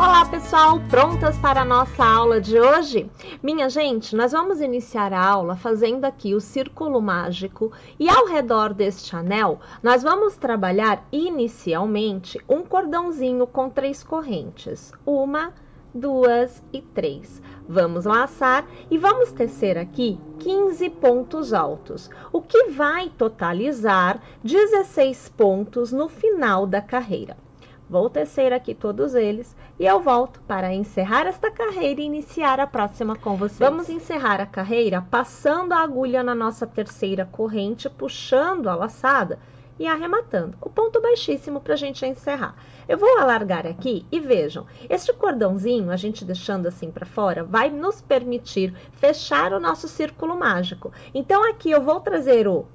Olá pessoal, prontas para a nossa aula de hoje? Minha gente, nós vamos iniciar a aula fazendo aqui o círculo mágico e ao redor deste anel nós vamos trabalhar inicialmente um cordãozinho com 3 correntes, 1, 2 e 3. Vamos laçar e vamos tecer aqui 15 pontos altos, o que vai totalizar 16 pontos no final da carreira. Vou tecer aqui todos eles e eu volto para encerrar esta carreira e iniciar a próxima com vocês. Vamos encerrar a carreira passando a agulha na nossa terceira corrente, puxando a laçada e arrematando. O ponto baixíssimo para a gente encerrar. Eu vou alargar aqui e vejam, este cordãozinho, a gente deixando assim para fora, vai nos permitir fechar o nosso círculo mágico. Então aqui eu vou trazer o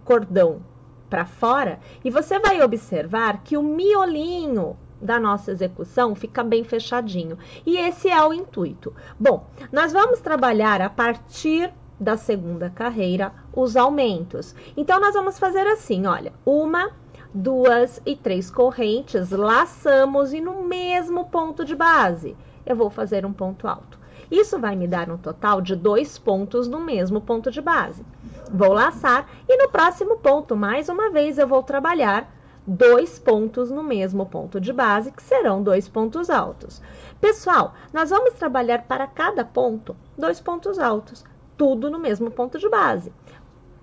cordão para fora e você vai observar que o miolinho da nossa execução fica bem fechadinho. E esse é o intuito. Bom, nós vamos trabalhar a partir da segunda carreira os aumentos. Então, nós vamos fazer assim, olha, 1, 2 e 3 correntes, laçamos e no mesmo ponto de base eu vou fazer um ponto alto. Isso vai me dar um total de 2 pontos no mesmo ponto de base. Vou laçar e no próximo ponto, mais uma vez, eu vou trabalhar 2 pontos no mesmo ponto de base, que serão 2 pontos altos. Pessoal, nós vamos trabalhar para cada ponto 2 pontos altos, tudo no mesmo ponto de base.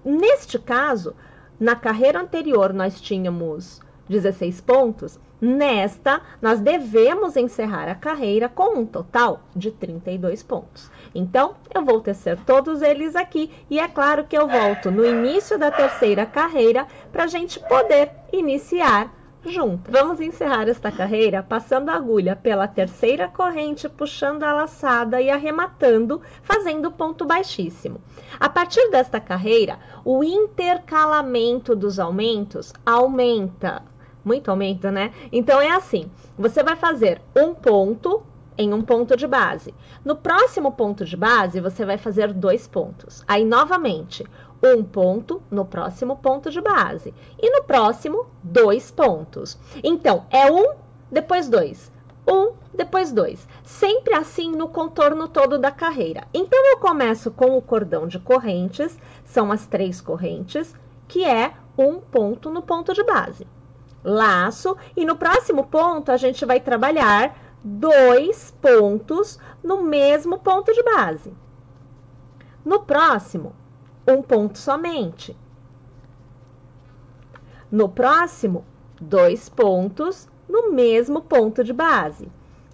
Neste caso, na carreira anterior nós tínhamos 16 pontos, nesta nós devemos encerrar a carreira com um total de 32 pontos. Então, eu vou tecer todos eles aqui e é claro que eu volto no início da terceira carreira para a gente poder iniciar junto. Vamos encerrar esta carreira passando a agulha pela terceira corrente, puxando a laçada e arrematando, fazendo ponto baixíssimo. A partir desta carreira, o intercalamento dos aumentos aumenta. Muito aumento, né? Então, é assim, você vai fazer um ponto em um ponto de base. No próximo ponto de base, você vai fazer 2 pontos. Aí, novamente, um ponto no próximo ponto de base. E no próximo, 2 pontos. Então, é 1, depois 2. 1, depois 2. Sempre assim no contorno todo da carreira. Então, eu começo com o cordão de correntes, são as 3 correntes, que é um ponto no ponto de base. Laço, e no próximo ponto a gente vai trabalhar 2 pontos no mesmo ponto de base. No próximo, um ponto somente. No próximo, 2 pontos no mesmo ponto de base.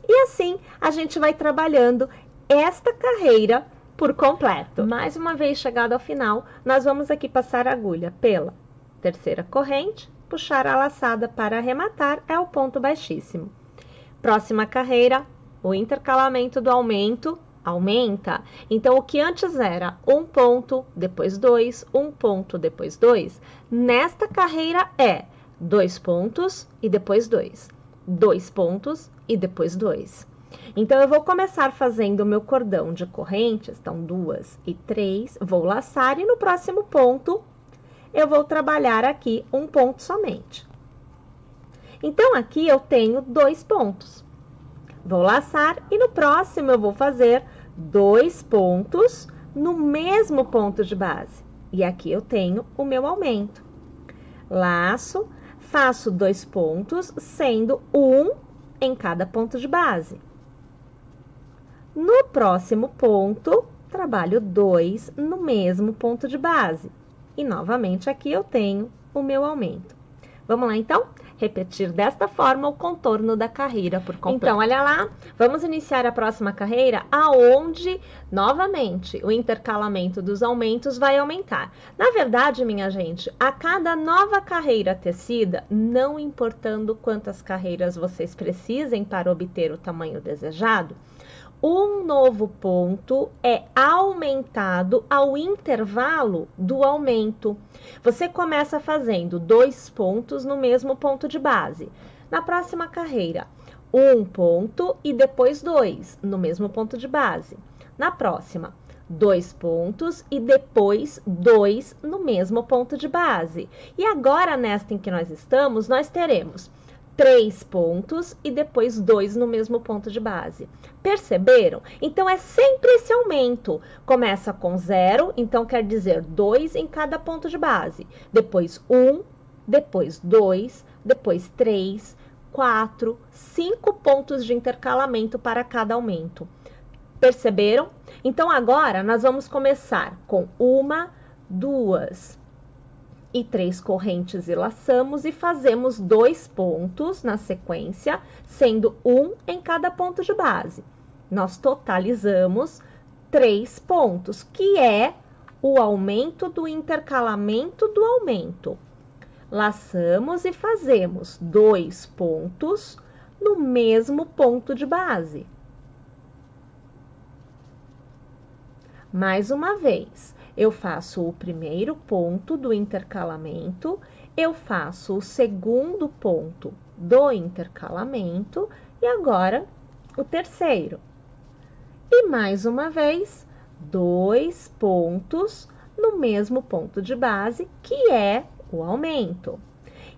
E assim a gente vai trabalhando esta carreira por completo. Mais uma vez chegado ao final, nós vamos aqui passar a agulha pela terceira corrente, puxar a laçada para arrematar, é o ponto baixíssimo. Próxima carreira, o intercalamento do aumento aumenta. Então, o que antes era um ponto, depois 2, um ponto, depois 2, nesta carreira é 2 pontos e depois 2. 2 pontos e depois 2. Então, eu vou começar fazendo o meu cordão de correntes, então 2 e 3, vou laçar e no próximo ponto eu vou trabalhar aqui um ponto somente. Então, aqui eu tenho 2 pontos. Vou laçar e no próximo eu vou fazer 2 pontos no mesmo ponto de base. E aqui eu tenho o meu aumento. Laço, faço 2 pontos, sendo 1 em cada ponto de base. No próximo ponto, trabalho 2 no mesmo ponto de base. E, novamente, aqui eu tenho o meu aumento. Vamos lá, então? Repetir desta forma o contorno da carreira por completo. Então, olha lá, vamos iniciar a próxima carreira aonde, novamente, o intercalamento dos aumentos vai aumentar. Na verdade, minha gente, a cada nova carreira tecida, não importando quantas carreiras vocês precisem para obter o tamanho desejado, um novo ponto é aumentado ao intervalo do aumento. Você começa fazendo 2 pontos no mesmo ponto de base. Na próxima carreira, um ponto e depois 2 no mesmo ponto de base. Na próxima, 2 pontos e depois 2 no mesmo ponto de base. E agora, nesta em que nós estamos, nós teremos 3 pontos e depois 2 no mesmo ponto de base. Perceberam? Então, é sempre esse aumento. Começa com 0, então quer dizer 2 em cada ponto de base. Depois 1, depois 2, depois 3, 4, 5 pontos de intercalamento para cada aumento. Perceberam? Então, agora nós vamos começar com 1, 2 e 3 correntes e laçamos e fazemos 2 pontos na sequência, sendo 1 em cada ponto de base. Nós totalizamos 3 pontos, que é o aumento do intercalamento do aumento. Laçamos e fazemos 2 pontos no mesmo ponto de base. Mais uma vez. Eu faço o primeiro ponto do intercalamento, eu faço o segundo ponto do intercalamento e agora o terceiro. E mais uma vez, 2 pontos no mesmo ponto de base, que é o aumento.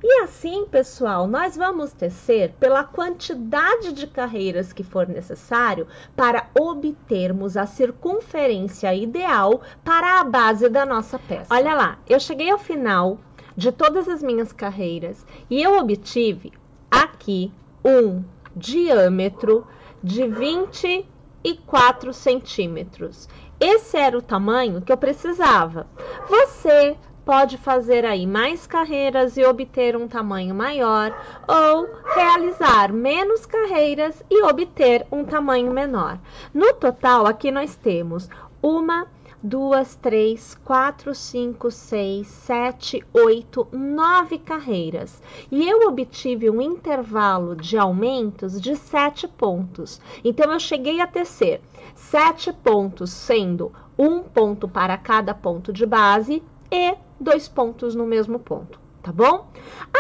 E assim, pessoal, nós vamos tecer pela quantidade de carreiras que for necessário para obtermos a circunferência ideal para a base da nossa peça. Olha lá, eu cheguei ao final de todas as minhas carreiras e eu obtive aqui um diâmetro de 24 centímetros. Esse era o tamanho que eu precisava. Você pode fazer aí mais carreiras e obter um tamanho maior, ou realizar menos carreiras e obter um tamanho menor. No total, aqui nós temos 1, 2, 3, 4, 5, 6, 7, 8, 9 carreiras. E eu obtive um intervalo de aumentos de 7 pontos. Então, eu cheguei a tecer 7 pontos, sendo 1 ponto para cada ponto de base e 2 pontos no mesmo ponto, tá bom?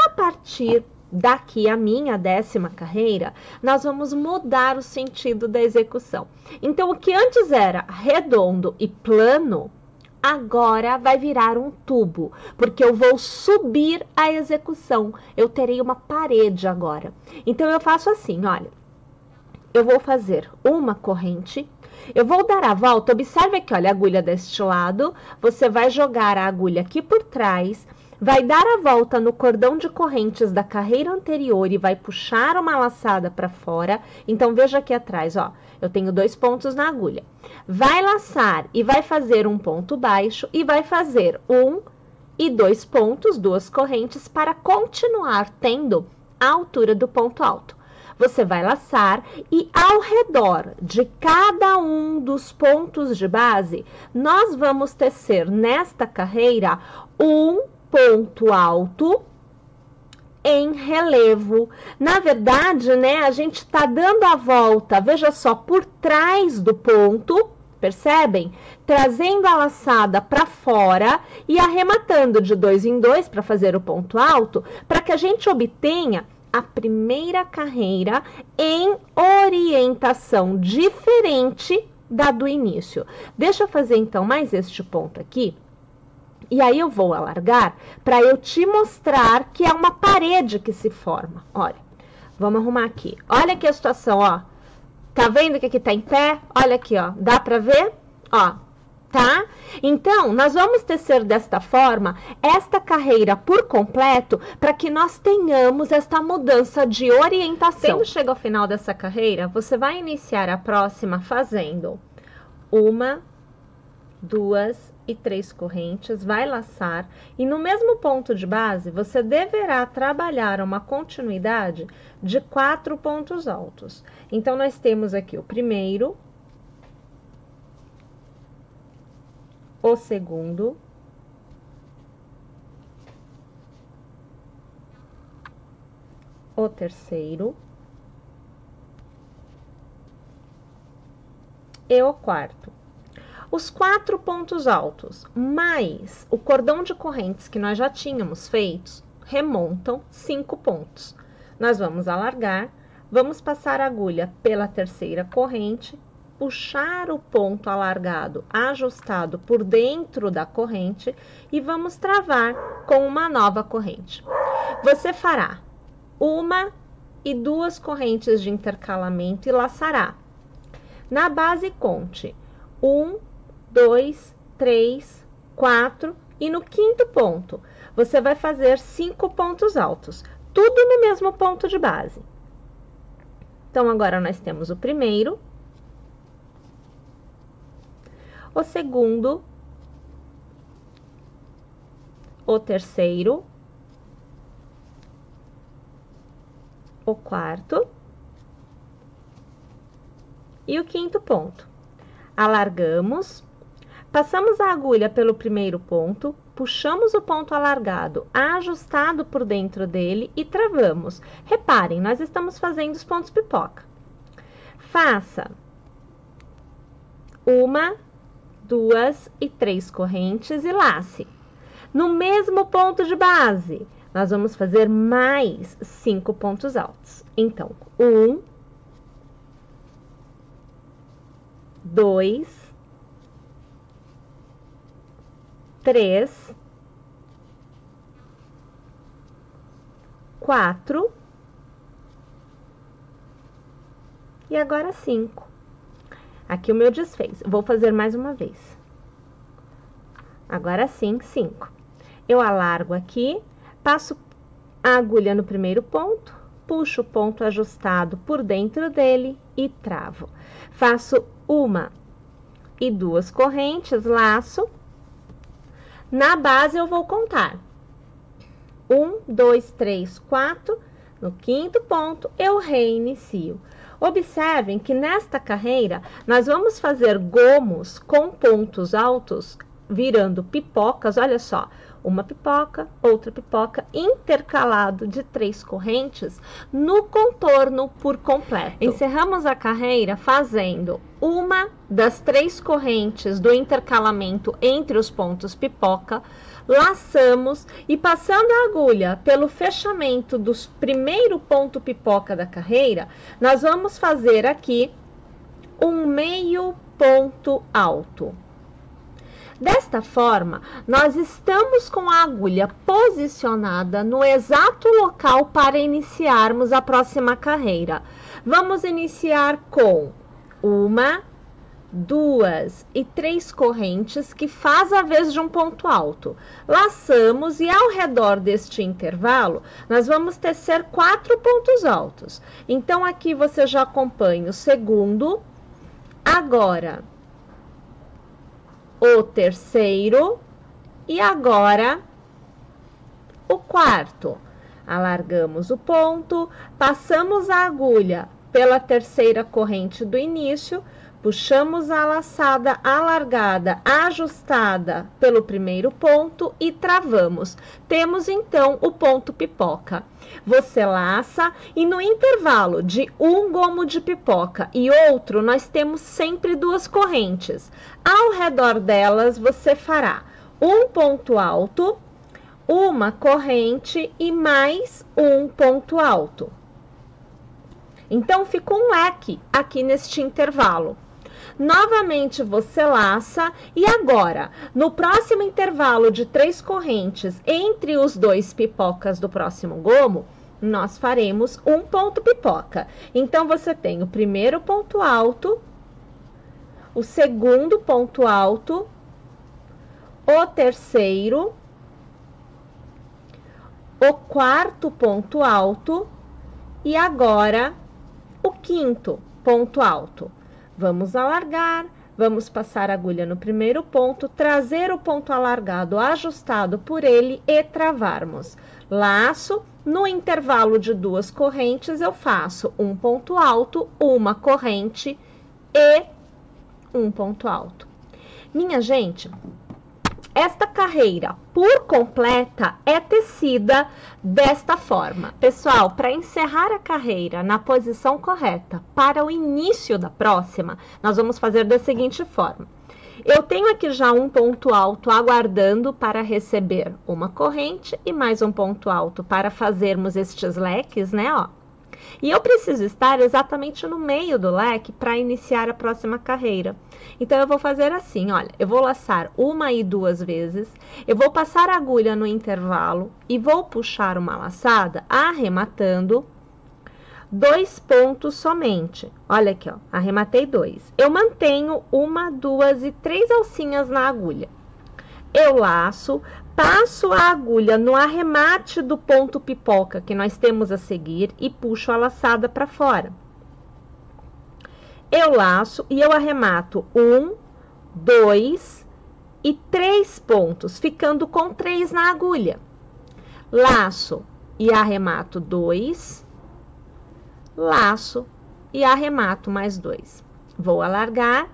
A partir daqui, a minha 10ª carreira, nós vamos mudar o sentido da execução. Então, o que antes era redondo e plano, agora vai virar um tubo, porque eu vou subir a execução. Eu terei uma parede agora. Então, eu faço assim, olha. Eu vou fazer uma corrente. Eu vou dar a volta, observe aqui, olha, a agulha deste lado, você vai jogar a agulha aqui por trás, vai dar a volta no cordão de correntes da carreira anterior e vai puxar uma laçada para fora. Então, veja aqui atrás, ó, eu tenho 2 pontos na agulha. Vai laçar e vai fazer um ponto baixo e vai fazer 1 e 2 pontos, 2 correntes, para continuar tendo a altura do ponto alto. Você vai laçar e ao redor de cada um dos pontos de base, nós vamos tecer nesta carreira um ponto alto em relevo. Na verdade, né, a gente está dando a volta, veja só, por trás do ponto, percebem? Trazendo a laçada para fora e arrematando de 2 em 2 para fazer o ponto alto, para que a gente obtenha a primeira carreira em orientação diferente da do início. Deixa eu fazer então mais este ponto aqui. E aí eu vou alargar para eu te mostrar que é uma parede que se forma. Olha, vamos arrumar aqui. Olha aqui a situação, ó. Tá vendo que aqui tá em pé? Olha aqui, ó. Dá para ver? Ó. Tá? Então, nós vamos tecer desta forma esta carreira por completo para que nós tenhamos esta mudança de orientação. Quando chega ao final dessa carreira, você vai iniciar a próxima fazendo 1, 2 e 3 correntes, vai laçar e no mesmo ponto de base você deverá trabalhar uma continuidade de 4 pontos altos. Então, nós temos aqui o primeiro, o segundo, o terceiro e o quarto. Os 4 pontos altos, mais o cordão de correntes que nós já tínhamos feito, remontam 5 pontos. Nós vamos alargar, vamos passar a agulha pela terceira corrente, puxar o ponto alargado ajustado por dentro da corrente e vamos travar com uma nova corrente. Você fará 1, e 2 correntes de intercalamento e laçará. Na base, conte 1, 2, 3, 4 e no 5º ponto, você vai fazer 5 pontos altos, tudo no mesmo ponto de base. Então, agora nós temos o primeiro, o segundo, o terceiro, o quarto e o 5º ponto. Alargamos, passamos a agulha pelo primeiro ponto, puxamos o ponto alargado, ajustado por dentro dele e travamos. Reparem, nós estamos fazendo os pontos pipoca. Faça 1, 2 e 3 correntes e lace. No mesmo ponto de base, nós vamos fazer mais 5 pontos altos. Então, 1, 2, 3, 4 e agora 5. Aqui o meu desfez. Vou fazer mais uma vez. Agora sim, 5. Eu alargo aqui, passo a agulha no primeiro ponto, puxo o ponto ajustado por dentro dele e travo. Faço 1 e 2 correntes, laço. Na base eu vou contar 1, 2, 3, 4. No 5º ponto, eu reinicio. Observem que nesta carreira, nós vamos fazer gomos com pontos altos, virando pipocas, olha só, uma pipoca, outra pipoca, intercalado de 3 correntes no contorno por completo. Encerramos a carreira fazendo uma das 3 correntes do intercalamento entre os pontos pipoca, laçamos e passando a agulha pelo fechamento do primeiro ponto pipoca da carreira, nós vamos fazer aqui um meio ponto alto. Desta forma, nós estamos com a agulha posicionada no exato local para iniciarmos a próxima carreira. Vamos iniciar com 1, 2 e 3 correntes que faz a vez de um ponto alto. Laçamos e ao redor deste intervalo, nós vamos tecer 4 pontos altos. Então, aqui você já acompanha o segundo, agora o terceiro e agora o quarto. Alargamos o ponto, passamos a agulha pela terceira corrente do início, puxamos a laçada alargada, ajustada pelo primeiro ponto e travamos. Temos então o ponto pipoca. Você laça e no intervalo de um gomo de pipoca e outro, nós temos sempre 2 correntes. Ao redor delas, você fará um ponto alto, uma corrente e mais um ponto alto. Então, fica um leque aqui neste intervalo. Novamente você laça e agora, no próximo intervalo de 3 correntes entre os 2 pipocas do próximo gomo, nós faremos um ponto pipoca. Então, você tem o primeiro ponto alto, o segundo ponto alto, o terceiro, o quarto ponto alto e agora o 5º ponto alto. Vamos alargar, vamos passar a agulha no primeiro ponto, trazer o ponto alargado ajustado por ele e travarmos. Laço, no intervalo de 2 correntes, eu faço um ponto alto, uma corrente e um ponto alto. Minha gente, esta carreira por completa é tecida desta forma. Pessoal, para encerrar a carreira na posição correta para o início da próxima, nós vamos fazer da seguinte forma. Eu tenho aqui já um ponto alto aguardando para receber uma corrente e mais um ponto alto para fazermos estes leques, né, ó. E eu preciso estar exatamente no meio do leque para iniciar a próxima carreira. Então, eu vou fazer assim, olha, eu vou laçar 1 e 2 vezes, eu vou passar a agulha no intervalo e vou puxar uma laçada arrematando, 2 pontos somente. Olha aqui, ó, arrematei 2. Eu mantenho 1, 2 e 3 alcinhas na agulha. Eu laço, passo a agulha no arremate do ponto pipoca que nós temos a seguir e puxo a laçada para fora. Eu laço e eu arremato 1, 2 e 3 pontos, ficando com 3 na agulha. Laço e arremato 2, laço e arremato mais 2. Vou alargar.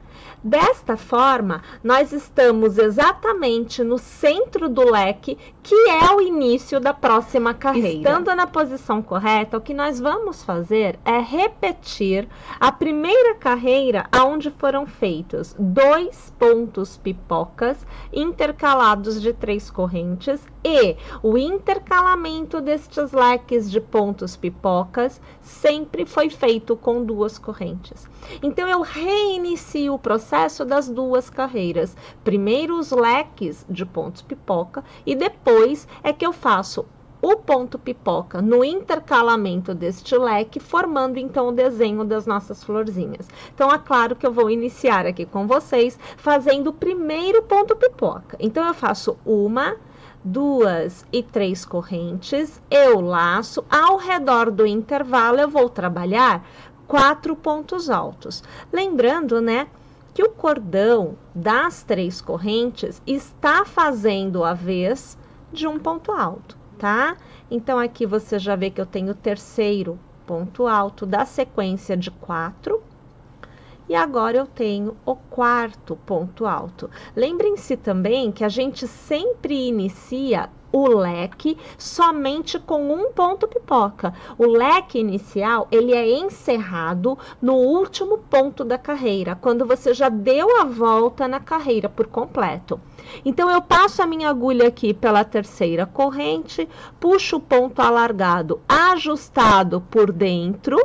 Desta forma, nós estamos exatamente no centro do leque, que é o início da próxima carreira. Estando na posição correta, o que nós vamos fazer é repetir a primeira carreira onde foram feitos 2 pontos pipocas intercalados de 3 correntes e o intercalamento destes leques de pontos pipocas sempre foi feito com 2 correntes. Então, eu reinicio o processo das 2 carreiras. Primeiro os leques de pontos pipoca e depois é que eu faço o ponto pipoca no intercalamento deste leque, formando então o desenho das nossas florzinhas. Então, é claro que eu vou iniciar aqui com vocês fazendo o primeiro ponto pipoca. Então, eu faço 1, 2 e 3 correntes, eu laço, ao redor do intervalo eu vou trabalhar 4 pontos altos. Lembrando, né, que o cordão das 3 correntes está fazendo a vez de um ponto alto, tá? Então, aqui você já vê que eu tenho o terceiro ponto alto da sequência de 4. E agora eu tenho o 4º ponto alto. Lembrem-se também que a gente sempre inicia o leque somente com um ponto pipoca. O leque inicial, ele é encerrado no último ponto da carreira, quando você já deu a volta na carreira por completo. Então, eu passo a minha agulha aqui pela terceira corrente, puxo o ponto alargado ajustado por dentro,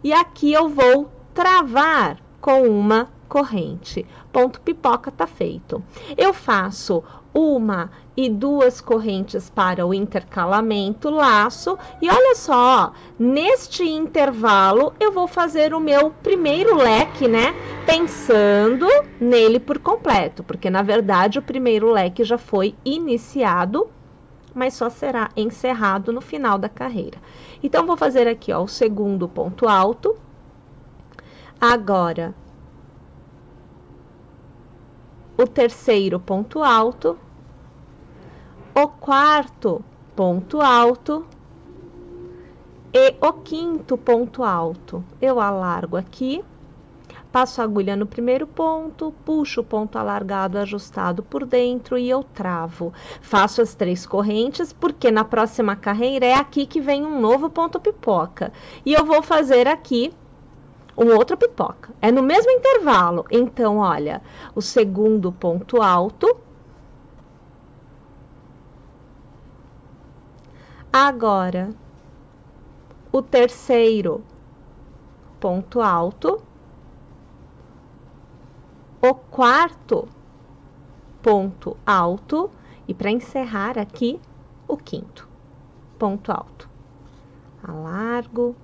e aqui eu vou travar com uma corrente. Ponto pipoca tá feito. Eu faço 1 e 2 correntes para o intercalamento, laço, e olha só, neste intervalo eu vou fazer o meu primeiro leque, né? Pensando nele por completo, porque na verdade o primeiro leque já foi iniciado, mas só será encerrado no final da carreira. Então, vou fazer aqui, ó, o segundo ponto alto. Agora, o terceiro ponto alto, o 4º ponto alto e o 5º ponto alto. Eu alargo aqui, passo a agulha no primeiro ponto, puxo o ponto alargado ajustado por dentro e eu travo. Faço as 3 correntes, porque na próxima carreira é aqui que vem um novo ponto pipoca. E eu vou fazer aqui um outro pipoca. É no mesmo intervalo. Então, olha, o segundo ponto alto. Agora, o terceiro ponto alto. O 4º ponto alto e para encerrar aqui o 5º ponto alto. Alargo,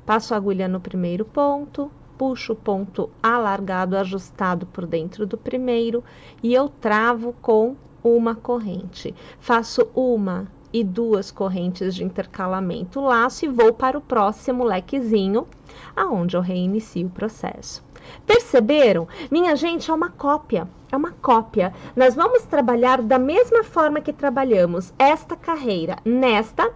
passo a agulha no primeiro ponto, puxo o ponto alargado ajustado por dentro do primeiro e eu travo com uma corrente. Faço 1 e 2 correntes de intercalamento, laço e vou para o próximo lequezinho, aonde eu reinicio o processo. Perceberam? Minha gente, é uma cópia. É uma cópia. Nós vamos trabalhar da mesma forma que trabalhamos esta carreira nesta,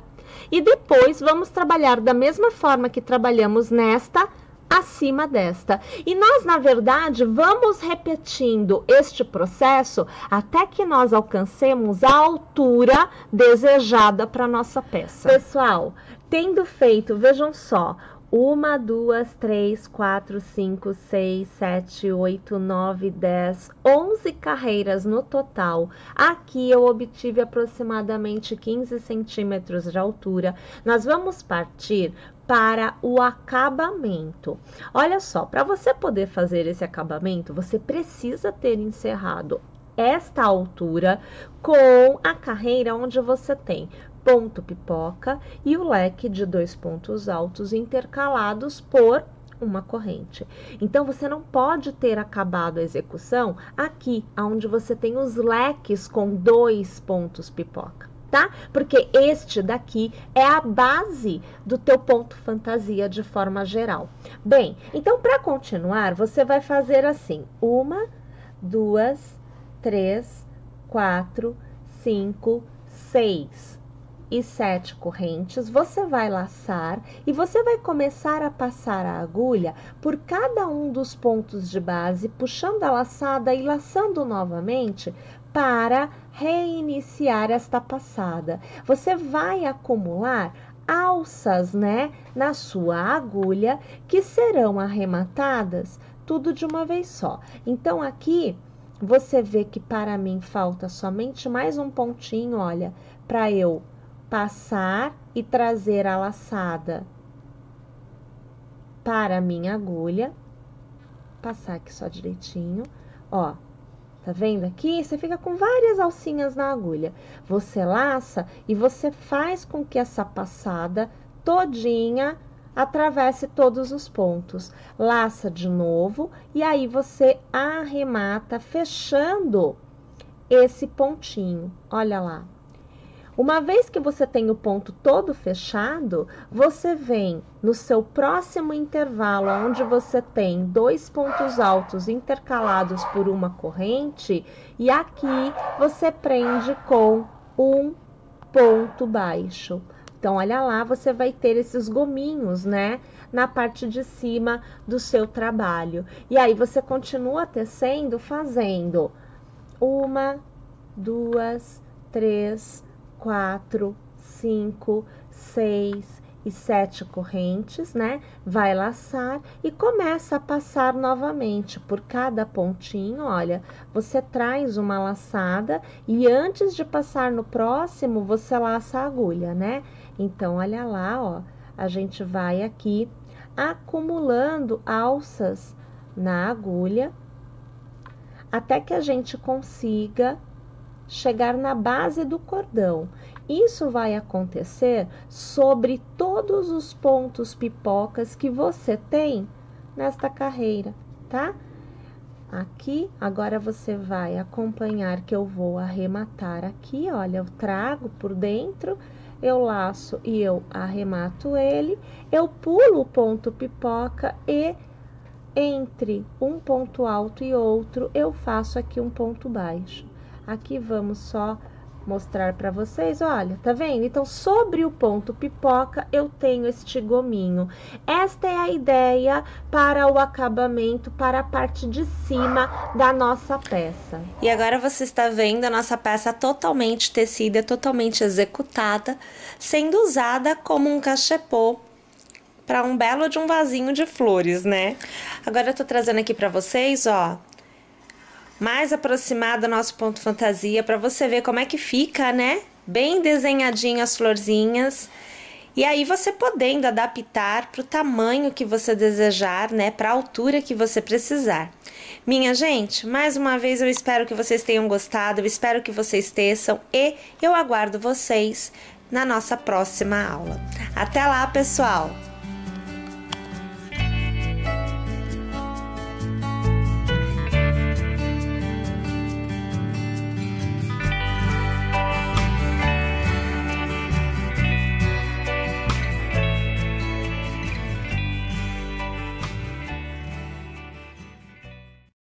e depois vamos trabalhar da mesma forma que trabalhamos nesta, acima desta. E nós, na verdade, vamos repetindo este processo até que nós alcancemos a altura desejada para nossa peça. Pessoal, tendo feito, vejam só, 1, 2, 3, 4, 5, 6, 7, 8, 9, 10, 11 carreiras no total. Aqui eu obtive aproximadamente 15 centímetros de altura. Nós vamos partir para o acabamento. Olha só, para você poder fazer esse acabamento, você precisa ter encerrado esta altura com a carreira onde você tem ponto pipoca e o leque de 2 pontos altos intercalados por uma corrente. Então, você não pode ter acabado a execução aqui, onde você tem os leques com 2 pontos pipoca, tá? Porque este daqui é a base do teu ponto fantasia de forma geral. Bem, então, para continuar, você vai fazer assim: 1, 2, 3, 4, 5, 6 e 7 correntes. Você vai laçar e você vai começar a passar a agulha por cada um dos pontos de base, puxando a laçada e laçando novamente para reiniciar esta passada. Você vai acumular alças, né, na sua agulha, que serão arrematadas tudo de uma vez só. Então, aqui você vê que para mim falta somente mais um pontinho, olha, para eu passar e trazer a laçada para a minha agulha. Passar aqui só direitinho, ó. Tá vendo aqui? Você fica com várias alcinhas na agulha. Você laça e você faz com que essa passada todinha atravesse todos os pontos. Laça de novo e aí você arremata fechando esse pontinho. Olha lá. Uma vez que você tem o ponto todo fechado, você vem no seu próximo intervalo, onde você tem 2 pontos altos intercalados por uma corrente, e aqui você prende com um ponto baixo. Então, olha lá, você vai ter esses gominhos, né, na parte de cima do seu trabalho. E aí, você continua tecendo fazendo 1, 2, 3, 4, 5, 6 e 7 correntes, né? Vai laçar e começa a passar novamente por cada pontinho. Olha, você traz uma laçada e antes de passar no próximo, você laça a agulha, né? Então, olha lá, ó, a gente vai aqui acumulando alças na agulha até que a gente consiga chegar na base do cordão. Isso vai acontecer sobre todos os pontos pipocas que você tem nesta carreira, tá? Aqui, agora você vai acompanhar que eu vou arrematar aqui, olha, eu trago por dentro, eu laço e eu arremato ele, eu pulo o ponto pipoca e entre um ponto alto e outro, eu faço aqui um ponto baixo. Aqui vamos só mostrar para vocês, olha, tá vendo? Então, sobre o ponto pipoca, eu tenho este gominho. Esta é a ideia para o acabamento, para a parte de cima da nossa peça. E agora você está vendo a nossa peça totalmente tecida, totalmente executada, sendo usada como um cachepô para um belo de um vasinho de flores, né? Agora eu tô trazendo aqui para vocês, ó, mais aproximado do nosso ponto fantasia, para você ver como é que fica, né? Bem desenhadinho as florzinhas. E aí você podendo adaptar para o tamanho que você desejar, né? Para a altura que você precisar. Minha gente, mais uma vez eu espero que vocês tenham gostado, eu espero que vocês teçam e eu aguardo vocês na nossa próxima aula. Até lá, pessoal!